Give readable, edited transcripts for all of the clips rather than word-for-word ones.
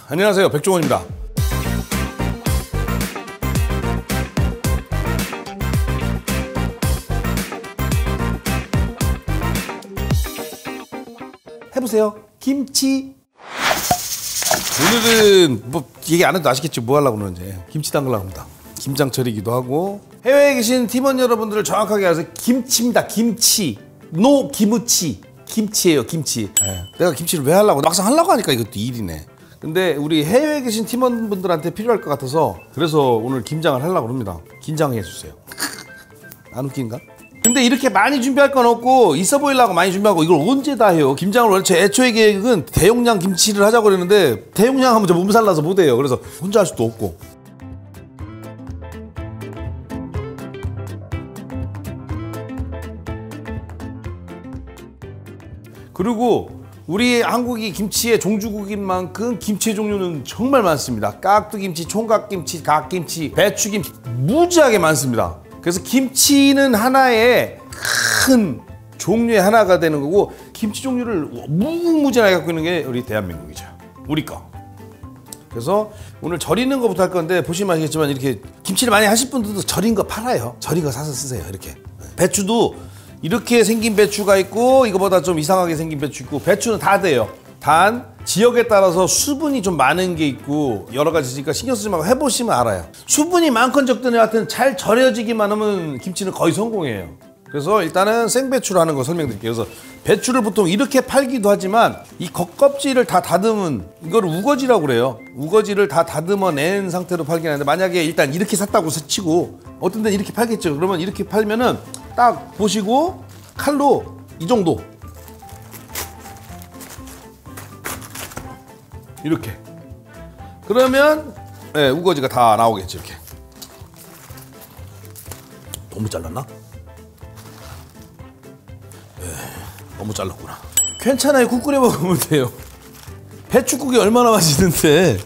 안녕하세요, 백종원입니다. 해보세요. 김치. 오늘은 뭐 얘기 안 해도 아시겠죠? 뭐 하려고 그러는지. 김치 담그려고 합니다. 김장철이기도 하고. 해외에 계신 팀원 여러분들을 정확하게 알아서 김치입니다. 김치. 노 기무치. 김치예요, 김치. 네. 내가 김치를 왜 하려고? 막상 하려고 하니까 이것도 일이네. 근데 우리 해외에 계신 팀원분들한테 필요할 것 같아서 그래서 오늘 김장을 하려고 합니다. 긴장해 주세요. 안 웃긴가? 근데 이렇게 많이 준비할 건 없고 있어 보이려고 많이 준비하고 이걸 언제 다 해요? 김장을 원래 제 애초에 계획은 대용량 김치를 하자고 그랬는데 대용량 하면 저 몸살 나서 못 해요. 그래서 혼자 할 수도 없고. 그리고 우리 한국이 김치의 종주국인 만큼 김치의 종류는 정말 많습니다. 깍두김치, 총각김치, 갓김치, 배추김치 무지하게 많습니다. 그래서 김치는 하나의 큰 종류의 하나가 되는 거고 김치 종류를 무궁무진하게 갖고 있는 게 우리 대한민국이죠. 우리 거. 그래서 오늘 절이는 거부터 할 건데 보시면 아시겠지만 이렇게 김치를 많이 하실 분들도 절인 거 팔아요. 절인 거 사서 쓰세요. 이렇게. 배추도 이렇게 생긴 배추가 있고 이거보다 좀 이상하게 생긴 배추 있고 배추는 다 돼요. 단 지역에 따라서 수분이 좀 많은 게 있고 여러 가지 있으니까 신경 쓰지 말고 해보시면 알아요. 수분이 많건 적든 여하튼 잘 절여지기만 하면 김치는 거의 성공이에요. 그래서 일단은 생배추로 하는 거 설명드릴게요. 그래서 배추를 보통 이렇게 팔기도 하지만 이 겉껍질을 다 다듬은 이거를 우거지라고 그래요. 우거지를 다 다듬어낸 상태로 팔긴 하는데 만약에 일단 이렇게 샀다고 치고 어떤 데는 이렇게 팔겠죠. 그러면 이렇게 팔면은 딱 보시고 칼로 이 정도 이렇게 그러면 네, 우거지가 다 나오겠죠. 이렇게 너무 잘랐나? 네, 너무 잘랐구나. 괜찮아요. 국 끓여 먹으면 돼요. 배추국이 얼마나 맛있는데.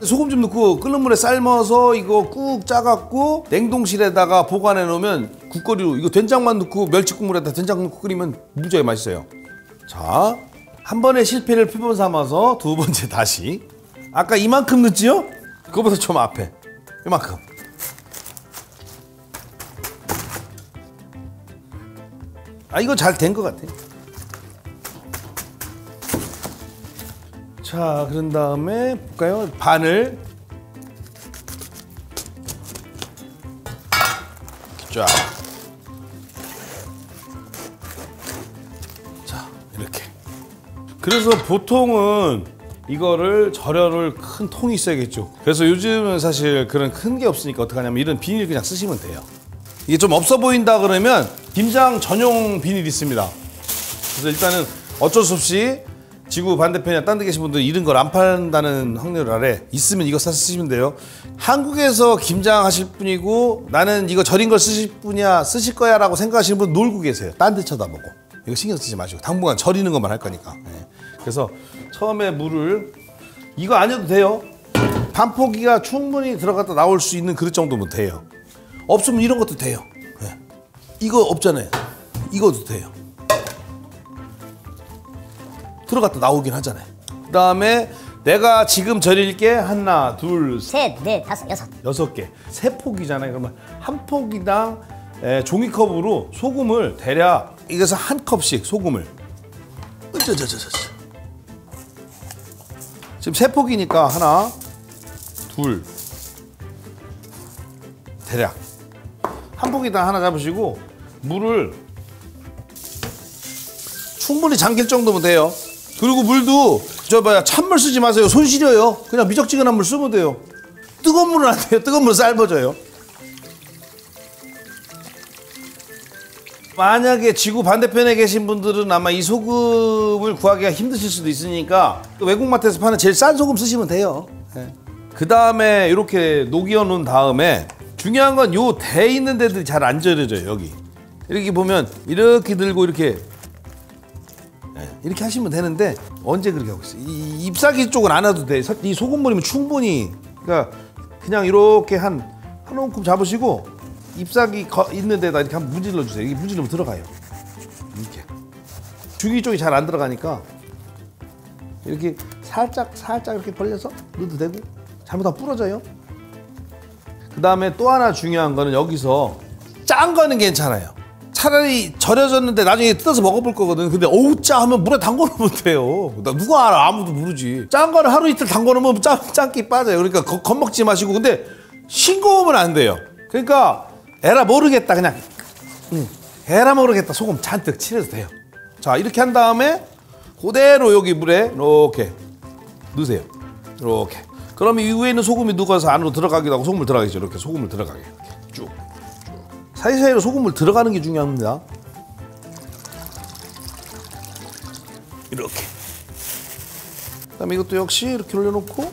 소금 좀 넣고 끓는 물에 삶아서 이거 꾹 짜갖고 냉동실에다가 보관해 놓으면 국거리로 이거 된장만 넣고 멸치국물에다 된장 넣고 끓이면 무지하게 맛있어요. 자, 한 번의 실패를 표본 삼아서 두 번째 다시. 아까 이만큼 넣었지요? 그거보다 좀 앞에 이만큼. 아, 이거 잘 된 것 같아. 자, 그런 다음에 볼까요? 반을 쫙. 자, 이렇게. 그래서 보통은 이거를 절여놓을 큰 통이 있어야겠죠. 그래서 요즘은 사실 그런 큰 게 없으니까 어떻게 하냐면 이런 비닐 그냥 쓰시면 돼요. 이게 좀 없어 보인다 그러면 김장 전용 비닐이 있습니다. 그래서 일단은 어쩔 수 없이 지구 반대편이나 딴 데 계신 분들 이런 걸 안 판다는 확률 아래 있으면 이거 사서 쓰시면 돼요. 한국에서 김장하실 분이고 나는 이거 절인 걸 쓰실 거야 라고 생각하시는 분 놀고 계세요. 딴 데 쳐다보고. 이거 신경 쓰지 마시고 당분간 절이는 것만 할 거니까. 네. 그래서 처음에 물을 이거 아니어도 돼요. 반포기가 충분히 들어갔다 나올 수 있는 그릇 정도면 돼요. 없으면 이런 것도 돼요. 네. 이거 없잖아요. 이것도 돼요. 들어갔다 나오긴 하잖아요. 그 다음에 내가 지금 절일 게 하나, 둘, 셋, 넷, 다섯, 여섯. 6개. 3폭이잖아요. 그러면 한 폭이당 종이컵으로 소금을 대략 이것서 한 컵씩 소금을. 지금 3폭이니까 하나, 둘, 대략 한 폭이당 하나 잡으시고 물을 충분히 잠길 정도면 돼요. 그리고 물도 찬물 쓰지 마세요. 손 시려요. 그냥 미적지근한 물 쓰면 돼요. 뜨거운 물은 안 돼요. 뜨거운 물은 삶아져요. 만약에 지구 반대편에 계신 분들은 아마 이 소금을 구하기가 힘드실 수도 있으니까 외국마트에서 파는 제일 싼 소금 쓰시면 돼요. 네. 그 다음에 이렇게 녹여 놓은 다음에 중요한 건 요 대 있는 데들이 잘 안 절여져요. 여기 이렇게 보면 이렇게 들고 이렇게 이렇게 하시면 되는데 언제 그렇게 하고 있어요? 이 잎사귀 쪽은 안 와도 돼. 이 소금물이면 충분히. 그러니까 그냥 이렇게 한 움큼 잡으시고 잎사귀 있는 데다 이렇게 한번 문질러 주세요. 이게 문질러면 들어가요. 이렇게. 주기 쪽이 잘 안 들어가니까 이렇게 살짝 이렇게 벌려서 넣어도 되고, 잘못하면 부러져요. 그 다음에 또 하나 중요한 거는 여기서 짠 거는 괜찮아요. 차라리 절여졌는데 나중에 뜯어서 먹어볼 거거든. 근데 어우 짜 하면 물에 담궈놓으면 돼요. 누가 알아? 아무도 모르지. 짠 거는 하루 이틀 담궈놓으면 짠기 빠져요. 그러니까 겁먹지 마시고. 근데 싱거우면 안 돼요. 그러니까 에라 모르겠다 그냥 에라 모르겠다 소금 잔뜩 칠해도 돼요. 자, 이렇게 한 다음에 그대로 여기 물에 이렇게 넣으세요. 이렇게. 그럼 이후에 있는 소금이 녹아서 안으로 들어가기도 하고 소금을 들어가겠죠. 이렇게 소금을 들어가게 이렇게 쭉. 사이사이로 소금을 들어가는 게 중요합니다. 이렇게. 그다음에 이것도 역시 이렇게 올려놓고,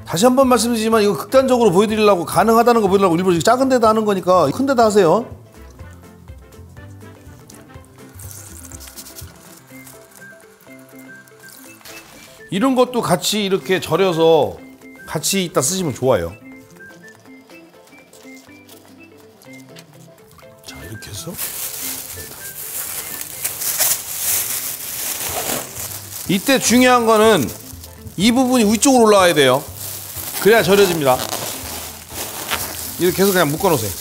다시 한번 말씀드리지만 이거 극단적으로 보여드리려고, 가능하다는 거 보여드리려고 일부러 작은 데다 하는 거니까 큰 데다 하세요. 이런 것도 같이 이렇게 절여서 같이 이따 쓰시면 좋아요. 자, 이렇게 해서 이때 중요한 거는 이 부분이 위쪽으로 올라와야 돼요. 그래야 절여집니다. 이렇게 해서 그냥 묶어 놓으세요.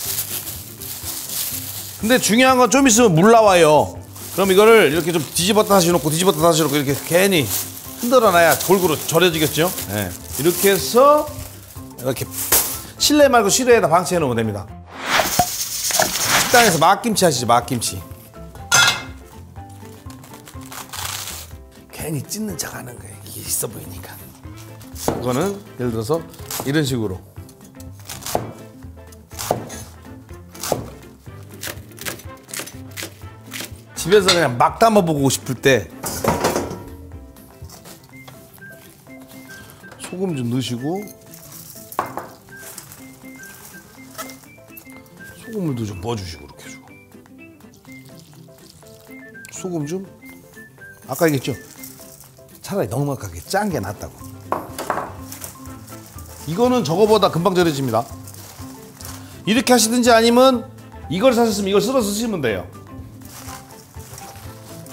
근데 중요한 건 좀 있으면 물 나와요. 그럼 이거를 이렇게 좀 뒤집었다 다시 놓고 뒤집었다 다시 놓고 이렇게 괜히 흔들어 놔야 골고루 절여지겠죠. 네. 이렇게 해서 이렇게 실내 말고 실외에다 방치해 놓으면 됩니다. 식당에서 막김치 하시죠. 막김치. 괜히 찢는 척 하는 거예요. 이게 있어 보이니까. 이거는 예를 들어서 이런 식으로 집에서 그냥 막 담아보고 싶을 때 소금 좀 넣으시고 소금물도 좀 부어주시고 이렇게 해주고 소금 좀 아까 얘기했죠? 차라리 넉넉하게 짠 게 낫다고. 이거는 저거보다 금방 절여집니다. 이렇게 하시든지 아니면 이걸 사셨으면 이걸 썰어서 쓰시면 돼요.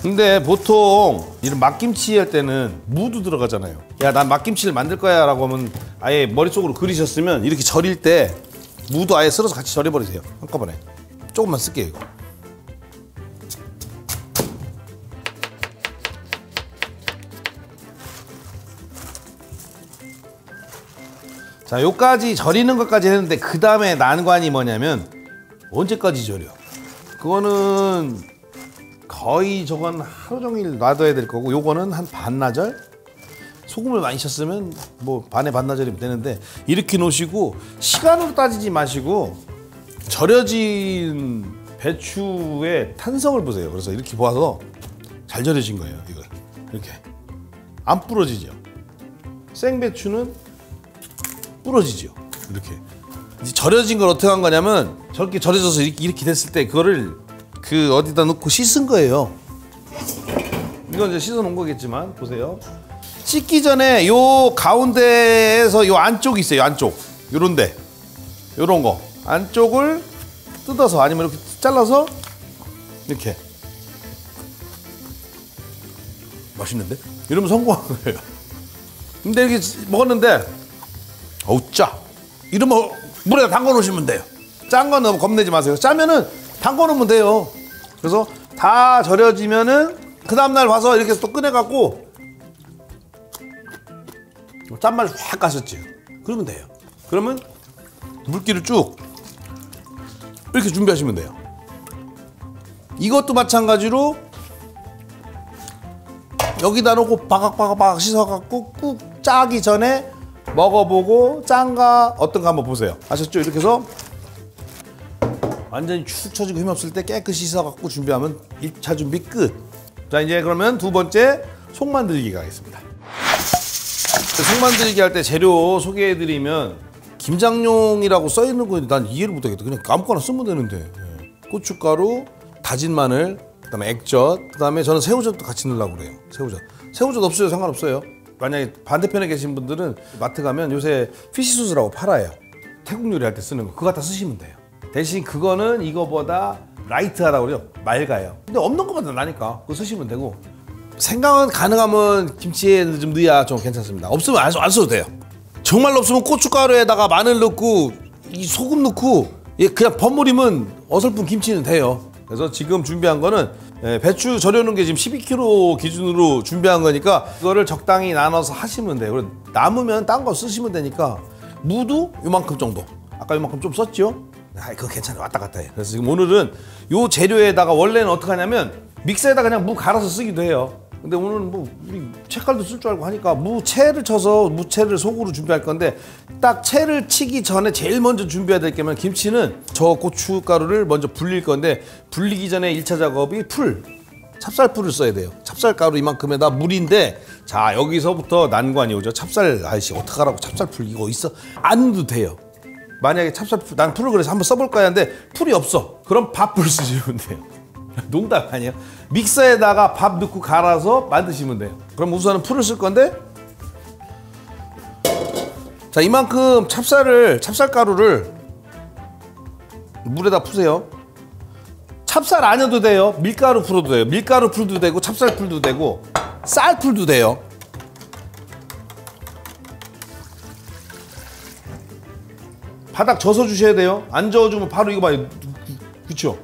근데 보통 이런 막김치 할 때는 무도 들어가잖아요. 야, 난 막김치를 만들 거야 라고 하면 아예 머릿속으로 그리셨으면 이렇게 절일 때 무도 아예 썰어서 같이 절여버리세요. 한꺼번에. 조금만 쓸게요, 이거. 자, 요까지 절이는 것까지 했는데 그 다음에 난관이 뭐냐면 언제까지 절여? 그거는 거의 저건 하루 종일 놔둬야 될 거고, 요거는 한 반나절? 소금을 많이 쳤으면 뭐 반에 반나절이면 되는데, 이렇게 놓으시고 시간으로 따지지 마시고 절여진 배추의 탄성을 보세요. 그래서 이렇게 보아서 잘 절여진 거예요. 이거 이렇게 안 부러지죠. 생배추는 부러지죠. 이렇게 이제 절여진 걸 어떻게 한 거냐면 저렇게 절여져서 이렇게 됐을 때 그거를 그 어디다 넣고 씻은 거예요. 이건 이제 씻어 놓은 거겠지만 보세요. 씻기 전에 요 가운데에서 요 안쪽이 있어요. 안쪽 요런데 요런 거 안쪽을 뜯어서 아니면 이렇게 잘라서 이렇게 맛있는데? 이러면 성공한 거예요. 근데 이렇게 먹었는데 어우 짜! 이러면 물에다 담궈 놓으시면 돼요. 짠 건 너무 겁내지 마세요. 짜면은 담궈 놓으면 돼요. 그래서 다 절여지면은 그 다음날 와서 이렇게 또 꺼내갖고 짠맛 확 가셨지. 그러면 돼요. 그러면 물기를 쭉 이렇게 준비하시면 돼요. 이것도 마찬가지로 여기다 놓고 바각바각 씻어갖고 꾹 짜기 전에 먹어보고 짠가 어떤가 한번 보세요. 아셨죠? 이렇게 해서 완전히 축 처지고 힘없을 때 깨끗이 씻어갖고 준비하면 1차 준비 끝. 자, 이제 그러면 두 번째 속 만들기 가겠습니다. 속 만들기 할 때 재료 소개해드리면 김장용이라고 써있는 거 난 이해를 못하겠다. 그냥 아무거나 쓰면 되는데. 고춧가루, 다진 마늘, 그 다음에 액젓, 그 다음에 저는 새우젓도 같이 넣으려고 그래요. 새우젓 없어요. 상관없어요. 만약에 반대편에 계신 분들은 마트 가면 요새 피시소스라고 팔아요. 태국 요리할 때 쓰는 거 그거 갖다 쓰시면 돼요. 대신 그거는 이거보다 라이트하다고 그래요. 맑아요. 근데 없는 것보다 나니까 그거 쓰시면 되고, 생강은 가능하면 김치에 좀 넣어야 좀 괜찮습니다. 없으면 안 써도 돼요. 정말 없으면 고춧가루에다가 마늘 넣고 이 소금 넣고 그냥 버무리면 어설픈 김치는 돼요. 그래서 지금 준비한 거는 배추 절여놓은 게 지금 12kg 기준으로 준비한 거니까 그거를 적당히 나눠서 하시면 돼요. 그리고 남으면 딴 거 쓰시면 되니까 무도 요만큼 정도. 아까 요만큼 좀 썼죠? 그거 괜찮아요. 왔다 갔다 해. 그래서 지금 오늘은 요 재료에다가 원래는 어떻게 하냐면 믹서에다 그냥 무 갈아서 쓰기도 해요. 근데 오늘은 뭐 우리 채칼도 쓸 줄 알고 하니까 무채를 쳐서 무채를 속으로 준비할 건데 딱 채를 치기 전에 제일 먼저 준비해야 될 게면 김치는 저 고춧가루를 먼저 불릴 건데 불리기 전에 1차 작업이 찹쌀풀을 써야 돼요. 찹쌀가루 이만큼에다 물인데 자 여기서부터 난관이 오죠. 찹쌀 아저씨 어떡하라고 찹쌀풀 이거 있어? 안 넣어도 돼요. 만약에 찹쌀풀 난 풀을 그래서 한번 써볼까 하는데 풀이 없어. 그럼 밥풀 쓰시면 돼요. 농담 아니에요. 믹서에다가 밥 넣고 갈아서 만드시면 돼요. 그럼 우선은 풀을 쓸 건데 자 이만큼 찹쌀가루를 물에다 푸세요. 찹쌀 아니어도 돼요. 밀가루 풀어도 돼요. 밀가루 풀도 되고 찹쌀풀도 되고 쌀풀도 돼요. 바닥 져서 주셔야 돼요. 안 저어주면 바로 이거 봐요. 그쵸?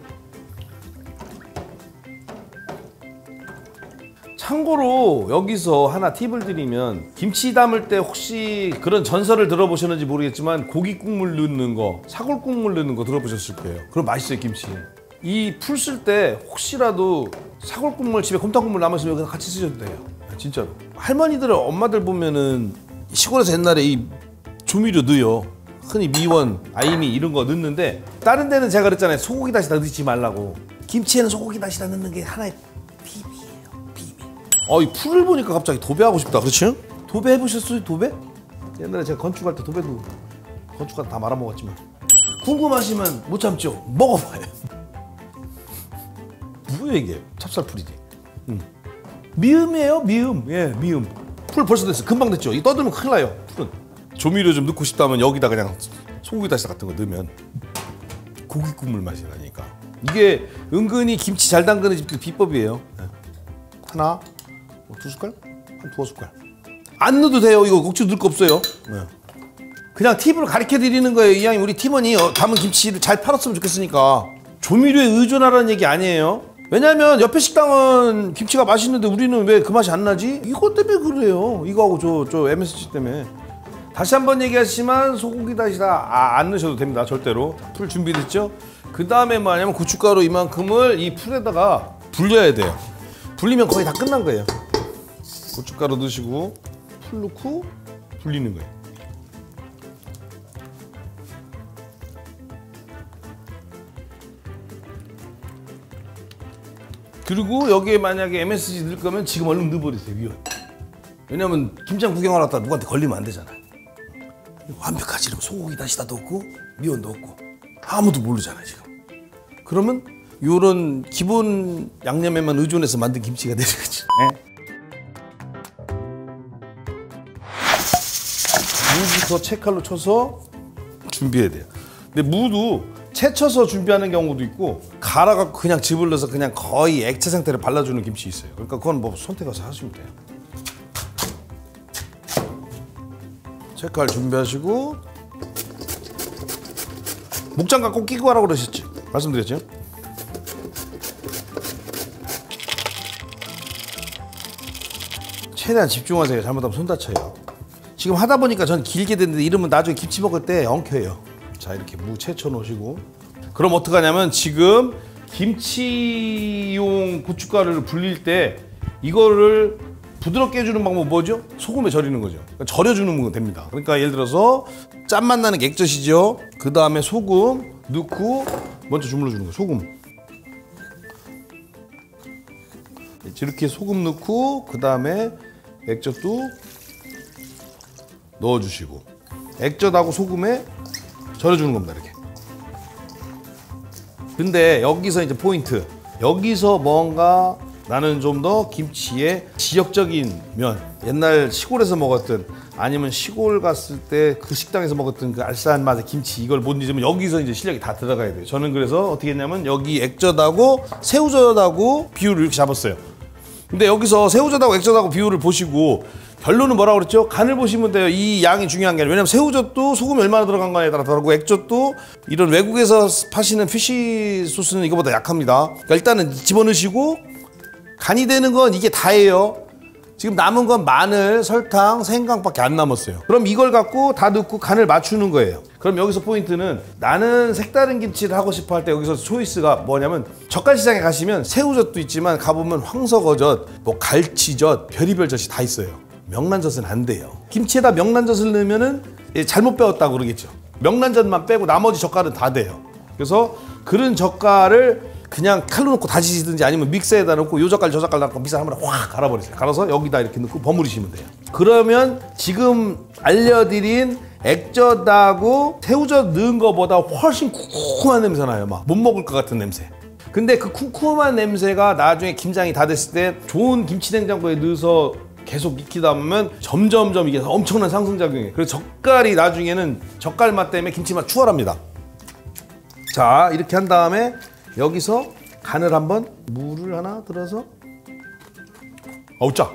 참고로 여기서 하나 팁을 드리면 김치 담을 때 혹시 그런 전설을 들어보셨는지 모르겠지만 고기 국물 넣는 거, 사골 국물 넣는 거 들어보셨을 거예요. 그럼 맛있어요 김치. 이 풀 쓸 때 혹시라도 사골 국물 집에 곰탕 국물 남았으면 그냥 같이 쓰셔도 돼요. 진짜로. 할머니들, 엄마들 보면은 시골에서 옛날에 이 조미료 넣어요. 흔히 미원, 아이미 이런 거 넣는데 다른 데는 제가 그랬잖아요. 소고기 다시다 넣지 말라고. 김치에는 소고기 다시다 넣는 게 하나의 팁이에요. 비밀. 이 풀을 보니까 갑자기 도배하고 싶다. 그렇죠? 도배 해보셨어요? 도배? 옛날에 제가 건축할 때 도배도 건축하다 다 말아먹었지만 궁금하시면 못 참죠? 먹어봐요. 뭐예요 이게? 찹쌀풀이지. 미음이에요 미음. 예 미음. 풀 벌써 됐어. 금방 됐죠? 이 떠들면 큰일 나요 풀은. 조미료 좀 넣고 싶다면 여기다 그냥 소고기 다시 같은 거 넣으면 고기 국물 맛이 나니까. 이게 은근히 김치 잘 담그는 집들 비법이에요. 하나, 두 숟갈? 한 두어 숟갈. 안 넣어도 돼요. 이거 억지로 넣을 거 없어요. 그냥 팁을 가르쳐 드리는 거예요. 이왕 우리 팀원이 담은 김치를 잘 팔았으면 좋겠으니까. 조미료에 의존하라는 얘기 아니에요. 왜냐면 옆에 식당은 김치가 맛있는데 우리는 왜 그 맛이 안 나지? 이것 때문에 그래요. 이거하고 저 MSG 때문에. 다시 한번 얘기하지만 소고기 다시다 안 넣으셔도 됩니다. 절대로. 풀 준비됐죠? 그 다음에 뭐냐면 고춧가루 이만큼을 이 풀에다가 불려야 돼요. 불리면 거의 다 끝난 거예요. 고춧가루 넣으시고 풀 넣고 불리는 거예요. 그리고 여기에 만약에 MSG 넣을 거면 지금 얼른 넣어버리세요. 위원. 왜냐면 김장 구경하러 왔다 누구한테 걸리면 안 되잖아요. 완벽하지. 이러면 소고기 다시다도 없고 미원도 없고 아무도 모르잖아요 지금. 그러면 요런 기본 양념에만 의존해서 만든 김치가 되는 거지. 무부터 채칼로 쳐서 준비해야 돼요. 근데 무도 채 쳐서 준비하는 경우도 있고 갈아갖고 그냥 집을넣어서 그냥 거의 액체 상태로 발라주는 김치 있어요. 그러니까 그건 뭐 선택해서 하시면 돼요. 채칼 준비하시고 목장갑 꼭 끼고 하라고 그러셨지? 말씀드렸죠? 최대한 집중하세요. 잘못하면 손 다쳐요. 지금 하다 보니까 전 길게 됐는데 이러면 나중에 김치 먹을 때 엉켜요. 자 이렇게 무 채쳐 놓으시고 그럼 어떡하냐면 지금 김치용 고춧가루를 불릴 때 이거를 부드럽게 해주는 방법은 뭐죠? 소금에 절이는 거죠. 그러니까 절여주는 건 됩니다. 그러니까 예를 들어서 짠맛 나는 게 액젓이죠. 그 다음에 소금 넣고 먼저 주물러 주는 거예요. 소금. 이렇게 소금 넣고 그 다음에 액젓도 넣어주시고 액젓하고 소금에 절여주는 겁니다. 이렇게. 근데 여기서 이제 포인트. 여기서 뭔가 나는 좀 더 김치의 지역적인 면, 옛날 시골에서 먹었던 아니면 시골 갔을 때 그 식당에서 먹었던 그 알싸한 맛의 김치 이걸 못 잊으면 여기서 이제 실력이 다 들어가야 돼요. 저는 그래서 어떻게 했냐면 여기 액젓하고 새우젓하고 비율을 이렇게 잡았어요. 근데 여기서 새우젓하고 액젓하고 비율을 보시고 결론은 뭐라고 그랬죠? 간을 보시면 돼요. 이 양이 중요한 게 아니라. 왜냐면 새우젓도 소금이 얼마나 들어간 거에 따라 다르고 액젓도 이런 외국에서 파시는 피쉬 소스는 이거보다 약합니다. 그러니까 일단은 집어넣으시고 간이 되는 건 이게 다예요. 지금 남은 건 마늘, 설탕, 생강밖에 안 남았어요. 그럼 이걸 갖고 다 넣고 간을 맞추는 거예요. 그럼 여기서 포인트는 나는 색다른 김치를 하고 싶어 할 때 여기서 초이스가 뭐냐면 젓갈시장에 가시면 새우젓도 있지만 가보면 황석어젓, 뭐 갈치젓, 별의별 젓이 다 있어요. 명란젓은 안 돼요. 김치에다 명란젓을 넣으면은 잘못 배웠다고 그러겠죠. 명란젓만 빼고 나머지 젓갈은 다 돼요. 그래서 그런 젓갈을 그냥 칼로 넣고 다지시든지 아니면 믹서에다 넣고 요 젓갈 저 젓갈 넣고 믹서 한 번에 확 갈아버리세요. 갈아서 여기다 이렇게 넣고 버무리시면 돼요. 그러면 지금 알려드린 액젓하고 새우젓 넣은 거보다 훨씬 쿰쿰한 냄새 나요. 막 못 먹을 것 같은 냄새. 근데 그 쿰쿰한 냄새가 나중에 김장이 다 됐을 때 좋은 김치냉장고에 넣어서 계속 익히다 보면 점점점 이게 엄청난 상승작용이에요. 그래서 젓갈이 나중에는 젓갈 맛 때문에 김치 맛 추월합니다. 자, 이렇게 한 다음에 여기서 간을 한번 물을 하나 들어서 어우 짜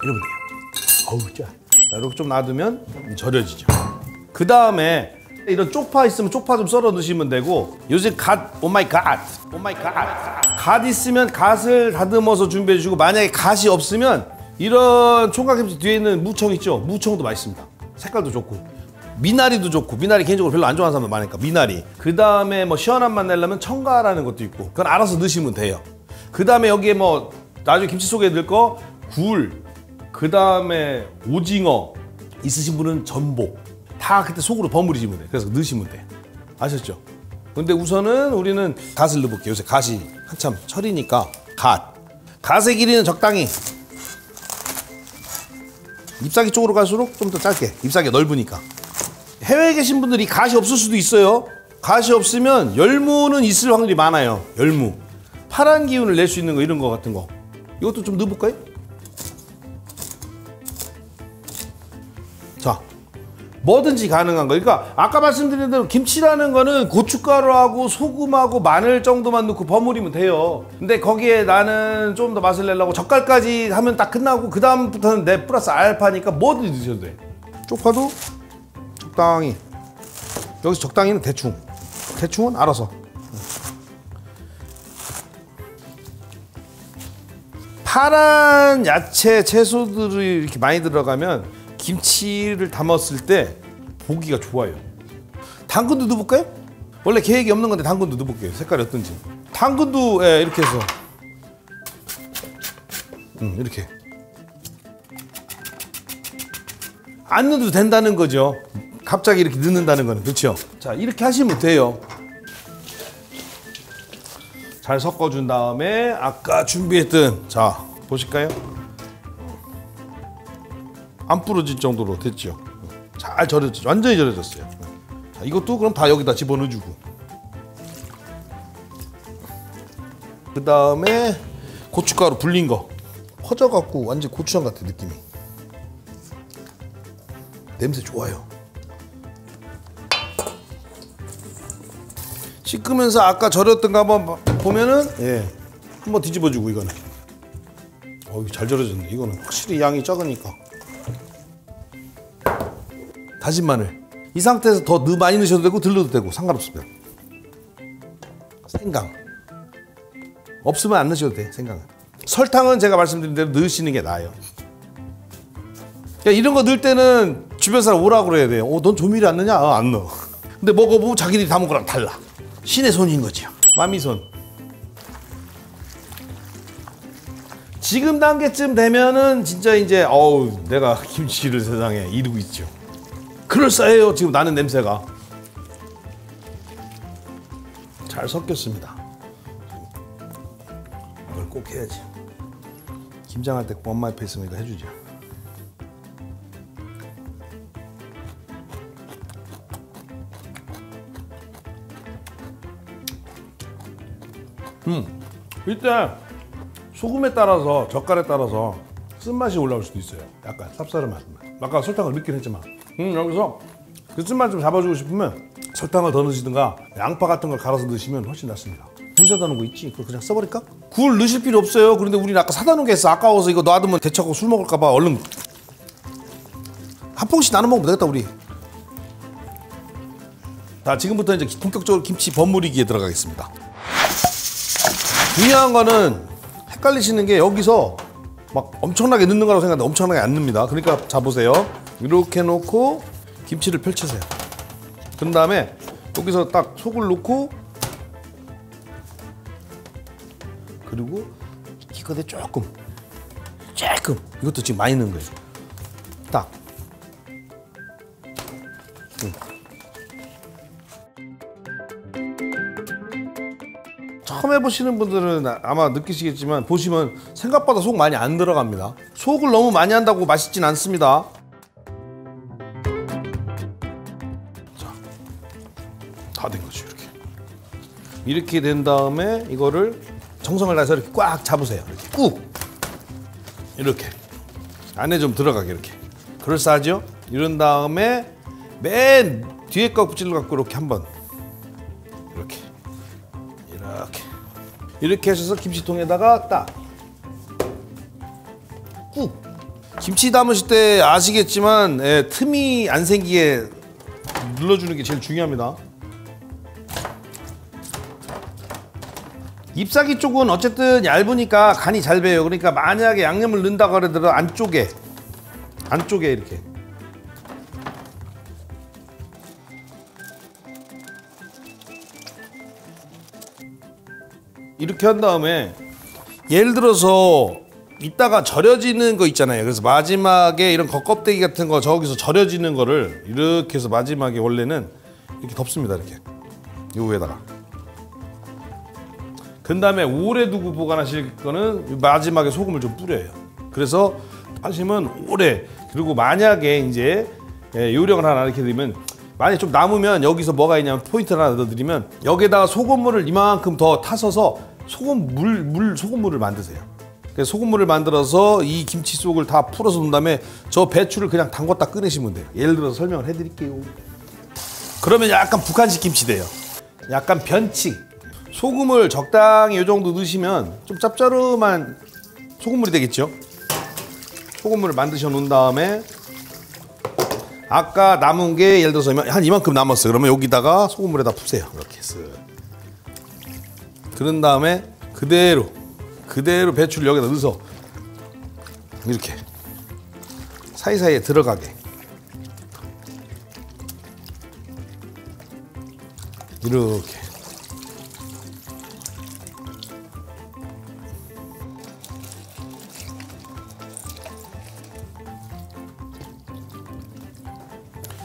이러면 돼요. 어우 짜. 자, 이렇게 좀 놔두면 절여지죠. 그 다음에 이런 쪽파 있으면 쪽파 좀 썰어 넣으시면 되고 요즘 갓 갓 있으면 갓을 다듬어서 준비해 주시고 만약에 갓이 없으면 이런 총각김치 뒤에 있는 무청 있죠? 무청도 맛있습니다. 색깔도 좋고 미나리도 좋고 미나리 개인적으로 별로 안 좋아하는 사람도 많으니까 미나리 그 다음에 뭐 시원한 맛 내려면 청가라는 것도 있고 그건 알아서 넣으시면 돼요. 그 다음에 여기에 뭐 나중에 김치 속에 넣을 거 굴 그 다음에 오징어 있으신 분은 전복 다 그때 속으로 버무리시면 돼요. 그래서 넣으시면 돼. 아셨죠? 근데 우선은 우리는 갓을 넣어볼게요. 요새 갓이 한참 철이니까 갓의 길이는 적당히 잎사귀 쪽으로 갈수록 좀 더 짧게 잎사귀가 넓으니까 해외에 계신 분들이 갓이 없을 수도 있어요. 갓이 없으면 열무는 있을 확률이 많아요. 열무 파란 기운을 낼 수 있는 거 이런 거 같은 거 이것도 좀 넣어볼까요? 자 뭐든지 가능한 거. 그러니까 아까 말씀드린 대로 김치라는 거는 고춧가루하고 소금하고 마늘 정도만 넣고 버무리면 돼요. 근데 거기에 나는 좀 더 맛을 내려고 젓갈까지 하면 딱 끝나고 그 다음부터는 내 플러스 알파니까 뭐든지 드셔도 돼. 쪽파도 적당히 여기서 적당히는 대충은 알아서. 파란 야채 채소들이 이렇게 많이 들어가면 김치를 담았을 때 보기가 좋아요. 당근도 넣어볼까요? 원래 계획이 없는 건데 당근도 넣어볼게요. 색깔이 어떤지. 당근도 이렇게 해서 이렇게 안 넣어도 된다는 거죠. 갑자기 이렇게 넣는다는 거는. 그렇죠? 자, 이렇게 하시면 돼요. 잘 섞어준 다음에 아까 준비했던 자 보실까요? 안 부러질 정도로 됐죠. 잘 절여졌죠. 완전히 절여졌어요. 자, 이것도 그럼 다 여기다 집어넣어주고 그 다음에 고춧가루 불린 거 퍼져갖고 완전 고추장 같은 느낌이. 냄새 좋아요. 씻으면서 아까 절였던 거 한번 보면은 한번 뒤집어주고 이거는 잘 절여졌네. 이거는 확실히 양이 적으니까. 다진 마늘 이 상태에서 더 많이 넣으셔도 되고 덜 넣어도 되고 상관없습니다. 생강 없으면 안 넣으셔도 돼. 생강은. 설탕은 제가 말씀드린 대로 넣으시는 게 나아요. 그러니까 이런 거 넣을 때는 주변 사람 오라고 그래야 돼요. 넌 조미료 안 넣냐? 안 넣어. 근데 먹어보면 자기들이 다 먹으랑 달라. 신의 손인 거죠. 마미손. 지금 단계쯤 되면은 진짜 이제 내가 김치를 세상에 이루고 있죠. 그럴싸해요. 지금 나는 냄새가. 잘 섞였습니다. 이걸 꼭 해야지. 김장할 때 엄마 옆에 있으면 이거 해주죠. 이때 소금에 따라서 젓갈에 따라서 쓴맛이 올라올 수도 있어요. 약간 쌉싸름 맛. 아까 설탕을 넣긴 했지만 여기서 그 쓴맛 좀 잡아주고 싶으면 설탕을 더 넣으시든가 양파 같은 걸 갈아서 넣으시면 훨씬 낫습니다. 굴 사다 놓은 거 있지? 그거 그냥 써버릴까? 굴 넣으실 필요 없어요. 그런데 우리는 아까 사다 놓은 게 있어. 아까워서 이거 놔두면 대차고 술 먹을까 봐 얼른 한 포기씩 나눠 먹으면 되겠다 우리. 자, 지금부터 이제 본격적으로 김치 버무리기에 들어가겠습니다. 중요한 거는 헷갈리시는 게 여기서 막 엄청나게 넣는 거라고 생각하는데 엄청나게 안 넣습니다. 그러니까 자 보세요. 이렇게 놓고 김치를 펼치세요. 그 다음에 여기서 딱 속을 넣고 그리고 기껏해 조금 이것도 지금 많이 넣은 거예요. 딱 처음 해보시는 분들은 아마 느끼시겠지만 보시면 생각보다 속 많이 안 들어갑니다. 속을 너무 많이 한다고 맛있진 않습니다. 자, 다 된 거죠. 이렇게 된 다음에 이거를 정성을 다해서 이렇게 꽉 잡으세요. 이렇게 꾹 이렇게 안에 좀 들어가게 이렇게 그럴싸하죠? 이런 다음에 맨 뒤에 껍질을 갖고 이렇게 한번 이렇게 하셔서 김치통에다가 딱 꾹. 김치 담으실 때 아시겠지만 틈이 안 생기게 눌러주는 게 제일 중요합니다. 잎사귀 쪽은 어쨌든 얇으니까 간이 잘 배요. 그러니까 만약에 양념을 넣는다고 하더라도 안쪽에 이렇게 이렇게 한 다음에 예를 들어서 이따가 절여지는 거 있잖아요. 그래서 마지막에 이런 겉껍데기 같은 거 저기서 절여지는 거를 이렇게 해서 마지막에 원래는 이렇게 덮습니다. 이렇게 요 위에다가. 그 다음에 오래 두고 보관하실 거는 마지막에 소금을 좀 뿌려요. 그래서 하시면 오래. 그리고 만약에 이제 요령을 하나 이렇게 드리면 만약에 좀 남으면 여기서 뭐가 있냐면 포인트를 하나 넣어드리면 여기에다가 소금물을 이만큼 더 타서서 소금물을 만드세요. 그래서 소금물을 만들어서 이 김치 속을 다 풀어서 놓은 다음에 저 배추를 그냥 담궜다 꺼내시면 돼요. 예를 들어서 설명을 해드릴게요. 그러면 약간 북한식 김치 돼요. 약간 변치. 소금을 적당히 이 정도 넣으시면 좀 짭짤한 소금물이 되겠죠. 소금물을 만드셔 놓은 다음에 아까 남은 게 예를 들어서 한 이만큼 남았어요. 그러면 여기다가 소금물에다 푸세요. 이렇게 쓱. 그런 다음에 그대로 배추를 여기다 넣어서 이렇게 사이사이에 들어가게 이렇게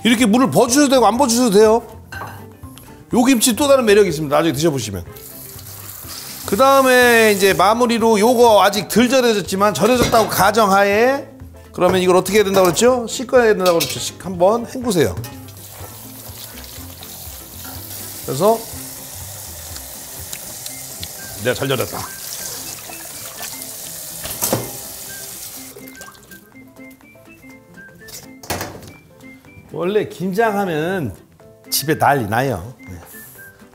이렇게 물을 버주셔도 되고 안 버주셔도 돼요. 요 김치 또 다른 매력이 있습니다. 나중에 드셔보시면. 그 다음에 이제 마무리로 요거 아직 덜 절여졌지만 절여졌다고 가정하에 그러면 이걸 어떻게 해야 된다고 그랬죠? 씻어야 된다고 그랬죠? 한번 헹구세요. 그래서 내가 잘 절였다. 원래 김장하면 집에 난리 나요.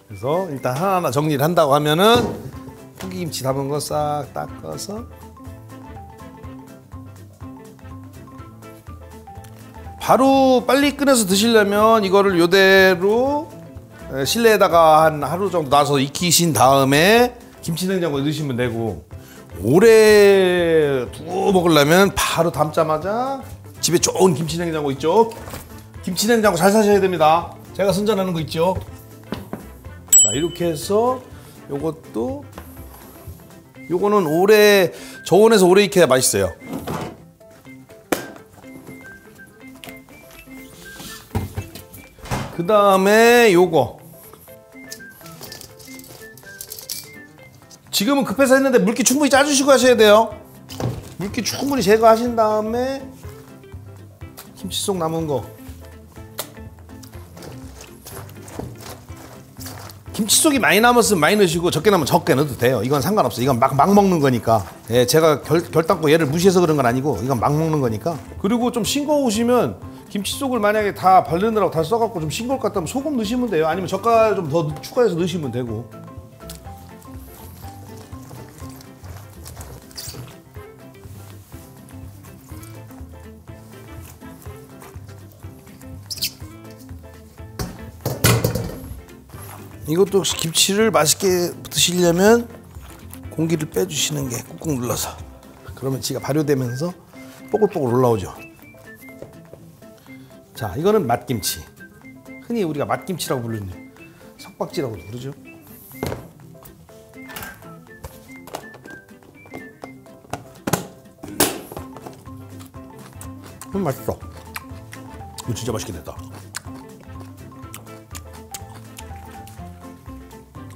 그래서 일단 하나하나 정리를 한다고 하면은 포기김치 담은 거 싹 닦아서 바로 빨리 꺼내서 드시려면 이거를 요대로 실내에다가 한 하루 정도 놔서 익히신 다음에 김치냉장고에 넣으시면 되고 오래 두고 먹으려면 바로 담자마자 집에 좋은 김치냉장고 있죠? 김치냉장고 잘 사셔야 됩니다. 제가 선전하는 거 있죠? 자, 이렇게 해서 요거는 오래 저온에서 오래 익혀야 맛있어요. 그 다음에 요거 지금은 급해서 했는데 물기 충분히 짜주시고 하셔야 돼요. 물기 충분히 제거하신 다음에 김치 속 남은 거 김치 속이 많이 남았으면 많이 넣으시고 적게 남으면 적게 넣어도 돼요. 이건 상관없어요. 이건 막 먹는 거니까. 예, 제가 결단코 얘를 무시해서 그런 건 아니고 이건 막 먹는 거니까. 그리고 좀 싱거우시면 김치 속을 만약에 다 바르느라고 다 써갖고 좀 싱거울 것 같다면 소금 넣으시면 돼요. 아니면 젓갈 좀 더 추가해서 넣으시면 되고. 이것도 역시 김치를 맛있게 드시려면 공기를 빼주시는 게 꾹꾹 눌러서. 그러면 지가 발효되면서 뽀글뽀글 올라오죠. 자, 이거는 맛김치. 흔히 우리가 맛김치라고 부르는 석박지라고도 부르죠. 맛있어. 이거 진짜 맛있게 됐다.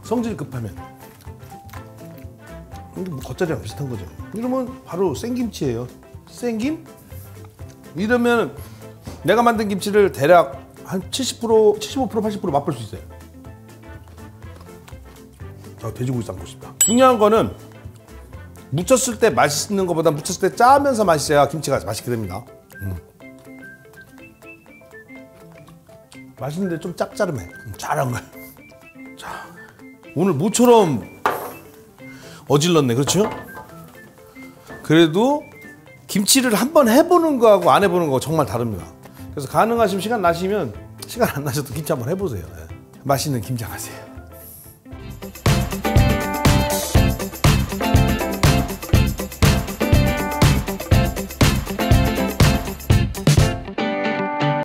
성질 급하면 이게 뭐 겉절이랑 비슷한 거죠. 이러면 바로 생김치예요. 생김? 이러면 내가 만든 김치를 대략 한 70%, 75%, 80% 맛볼 수 있어요. 돼지고기 삶고 싶다. 중요한 거는 무쳤을 때 맛있는 것보다 무쳤을 때 짜면서 맛있어야 김치가 맛있게 됩니다. 맛있는데 좀 짭짤해. 잘한 거야. 자, 오늘 모처럼 어질렀네, 그렇죠? 그래도 김치를 한번 해보는 거하고 안 해보는 거 정말 다릅니다. 그래서 가능하시면 시간 나시면, 시간 안 나셔도 김치 한번 해보세요. 맛있는 김장 하세요.